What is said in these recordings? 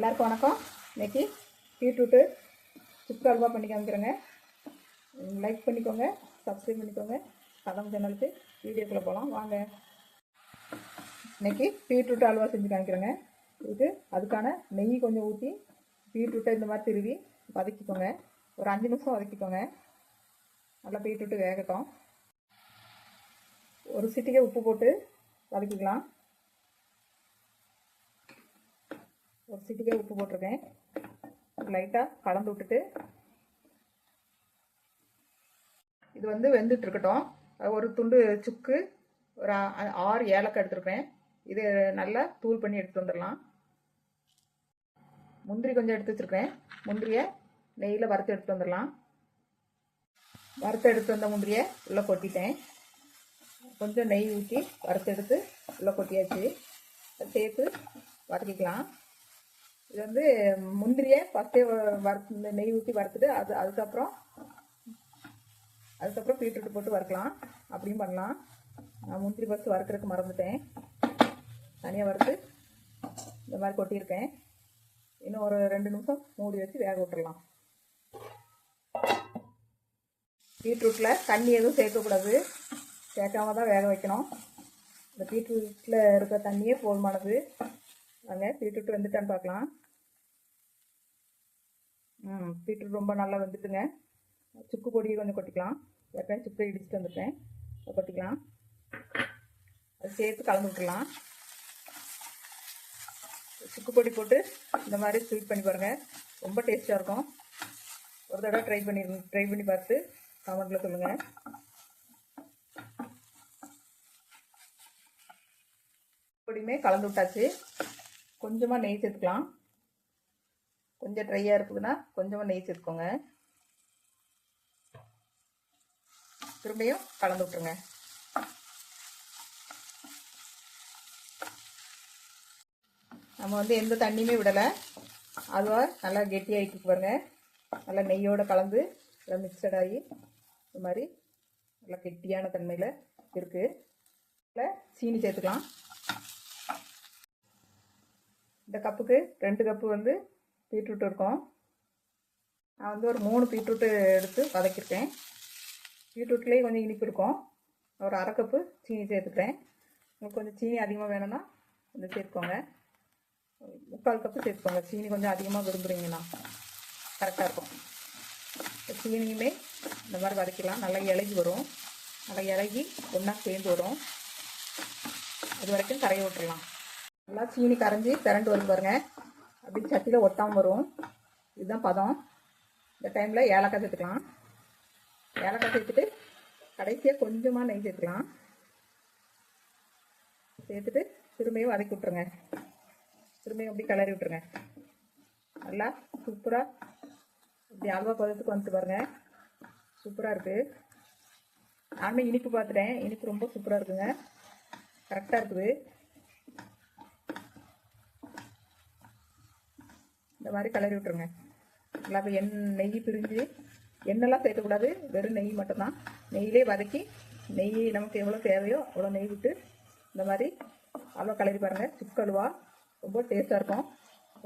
எல்லாருக்கும் வணக்கம். இன்றைக்கி பீட்ரூட்டு சுக்கு அல்வா பண்ணி காமிக்கிறேங்க. லைக் பண்ணிக்கோங்க, சப்ஸ்கிரைப் பண்ணிக்கோங்க. கதம் சேனலுக்கு வீடியோக்குள்ளே போகலாம் வாங்க. இன்றைக்கி பீட்ரூட்டு அல்வா செஞ்சு காமிக்கிறேங்க. இது அதுக்கான நெய் கொஞ்சம் ஊற்றி பீட்ரூட்டை இந்த மாதிரி திருவி வதக்கிக்கோங்க. ஒரு 5 நிமிஷம் வதக்கிக்கோங்க. நல்லா பீட்ரூட்டு வேகட்டும். ஒரு சிட்டிகை உப்பு போட்டு வதக்கிக்கலாம். ஒரு சிட்டிகை உப்பு போட்டிருக்கேன். லைட்டாக கலந்து விட்டுட்டு இது வெந்துட்டு இருக்கட்டும். ஒரு துண்டு சுக்கு, ஒரு 6 ஏலக்காய் எடுத்துருப்பேன். இது நல்லா தூள் பண்ணி எடுத்துகிட்டு வந்துடலாம். முந்திரி கொஞ்சம் எடுத்து வச்சுருக்கேன். முந்திரியை நெய்யில் வறுத்து எடுத்துகிட்டு வந்துடலாம். வறுத்து எடுத்து வந்த முந்திரியை உள்ளே கொட்டிட்டேன். கொஞ்சம் நெய் ஊற்றி வறுத்து எடுத்து உள்ளே கொட்டியாச்சு. சேர்த்து வதக்கிக்கலாம். இது முந்திரியை ஃபஸ்ட்டே வறுத்து நெய் ஊற்றி வறுத்துட்டு அதுக்கப்புறம் பீட்ரூட் போட்டு வறுக்கலாம். அப்படியும் பண்ணலாம். நான் முந்திரி ஃபஸ்ட்டு வறுக்கிறதுக்கு மறந்துட்டேன். தனியாக வறுத்து இந்த மாதிரி கொட்டியிருக்கேன். இன்னும் ஒரு 2 நிமிஷம் மூடி வச்சு வேக விட்டுடலாம். பீட்ரூட்டில் தண்ணி எதுவும் சேர்க்கக்கூடாது. சேர்க்காம தான் வேக வைக்கணும். இந்த பீட்ரூட்டில் இருக்க தண்ணியே போதுமானது. நாங்கள் பீட்ரூட் வெந்துட்டான்னு பார்க்கலாம். பீட்ரூட் ரொம்ப நல்லா வெந்துட்டுங்க. சுக்கு பொடியை கொஞ்சம் கொட்டிக்கலாம். ஏற்கனவே சுக்கு இடிச்சுட்டு வந்துட்டேன். அதை கொட்டிக்கலாம். அது சேர்த்து கலந்து விட்டுலாம். சுக்கு பொடி போட்டு இந்த மாதிரி ஸ்வீட் பண்ணி பாருங்கள். ரொம்ப டேஸ்ட்டாக இருக்கும். ஒரு தடவை ட்ரை பண்ணி பார்த்து கமெண்ட்டில் சொல்லுங்கள். பொடியுமே கலந்து விட்டாச்சு. கொஞ்சமாக நெய் சேர்த்துக்கலாம். கொஞ்சம் ட்ரையாக இருக்குதுன்னா கொஞ்சமாக நெய் சேர்த்துக்கோங்க. திரும்பியும் கலந்து விட்டுருங்க. நம்ம எந்த தண்ணியுமே விடலை. அதுவாக நல்லா கெட்டியாகிட்டு பாருங்க. நல்லா நெய்யோடு கலந்து நல்லா மிக்சட் ஆகி இந்த மாதிரி நல்லா கெட்டியான தன்மையில் இருக்குது. இதில் சீனி சேர்த்துக்கலாம். இந்த கப்புக்கு 2 கப்பு பீட்ரூட் இருக்கும். நான் ஒரு 3 பீட்ரூட்டு எடுத்து வதக்கியிருக்கேன். பீட்ரூட்லேயே கொஞ்சம் இனிப்பு இருக்கும். ஒரு 1/2 கப்பு சீனி சேர்த்துக்கிறேன். உங்களுக்கு கொஞ்சம் சீனி அதிகமாக வேணும்னா கொஞ்சம் சேர்த்துக்கோங்க. 3/4 கப்பு சேர்த்துக்கோங்க. சீனி கொஞ்சம் அதிகமாக விரும்புகிறீங்கன்னா கரெக்டாக இருக்கும். சீனியுமே இந்த மாதிரி வதக்கிடலாம். நல்லா இலகி வரும். நல்லா இலகி ஒன்றா சேர்ந்து வரும். அது வரைக்கும் கரைய விட்டுடலாம். நல்லா சீனி கரைஞ்சி திரண்டு வரும் பாருங்க. அப்படி சட்டியில் ஒட்டாமல் வரும். இதுதான் பதம். இந்த டைமில் ஏலக்காய் சேர்த்துக்கலாம். ஏலக்காய் சேர்த்துட்டு கடைசியாக கொஞ்சமாக நெய் சேர்த்துக்கலாம். சேர்த்துட்டு திரும்பியும் வதக்கி விட்ருங்க. திரும்பியும் அப்படி கிளறி விட்ருங்க. நல்லா சூப்பராக இப்படி அல்வா பதத்துக்கு வந்துட்டு பாருங்கள். சூப்பராக இருக்குது. நானுமே இனிப்பு பார்த்துட்டேன். இனிப்பு ரொம்ப சூப்பராக இருக்குங்க. கரெக்டாக இருக்குது. இந்த மாதிரி கிளறி விட்டுருங்க. நல்லா நெய் பிரிஞ்சு எண்ணெய்லாம் சேர்க்கக்கூடாது. வெறும் நெய் மட்டும்தான். நெய்யிலே வதக்கி நெய் நமக்கு எவ்வளோ தேவையோ அவ்வளோ நெய் விட்டு இந்த மாதிரி அல்வா கிளறி பாருங்கள். சுக்கு அல்வா ரொம்ப டேஸ்ட்டாக இருக்கும்.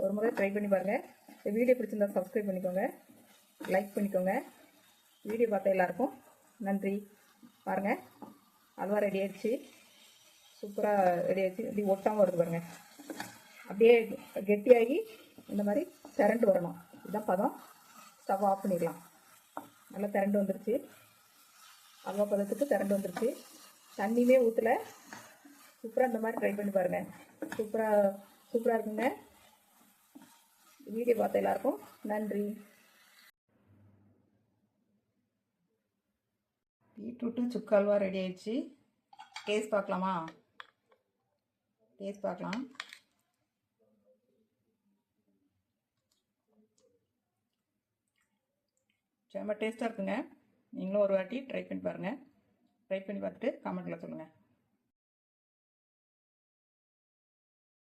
ஒரு முறை ட்ரை பண்ணி பாருங்கள். இந்த வீடியோ பிடிச்சிருந்தா சப்ஸ்கிரைப் பண்ணிக்கோங்க, லைக் பண்ணிக்கோங்க. வீடியோ பார்த்த எல்லாருக்கும் நன்றி. பாருங்கள், அல்வா ரெடி ஆகிடுச்சு. சூப்பராக ரெடி ஆகிடுச்சு. இப்படி ஒட்டாமல் வருது பாருங்கள். அப்படியே கெட்டியாகி இந்த மாதிரி திரண்டு வரணும். இதுதான் பதம். ஸ்டவ் ஆஃப் பண்ணிடலாம். நல்லா திரண்டு வந்துருச்சு. அல்வா பதத்துக்கு திரண்டு வந்துருச்சு. தண்ணியுமே ஊற்றலை. சூப்பராக இந்த மாதிரி ட்ரை பண்ணி பாருங்கள். சூப்பராக இருக்குங்க. வீடியோ பார்த்த எல்லாருக்கும் நன்றி. பீட்ரூட்டு சுக்கு அல்வா ரெடி ஆயிடுச்சு. டேஸ்ட் பார்க்கலாமா? டேஸ்ட் பார்க்கலாம். செம்ம டேஸ்ட்டாக இருக்குங்க. நீங்களும் ஒரு வாட்டி ட்ரை பண்ணி பாருங்கள். ட்ரை பண்ணி பார்த்துட்டு கமெண்ட்டில் சொல்லுங்கள்.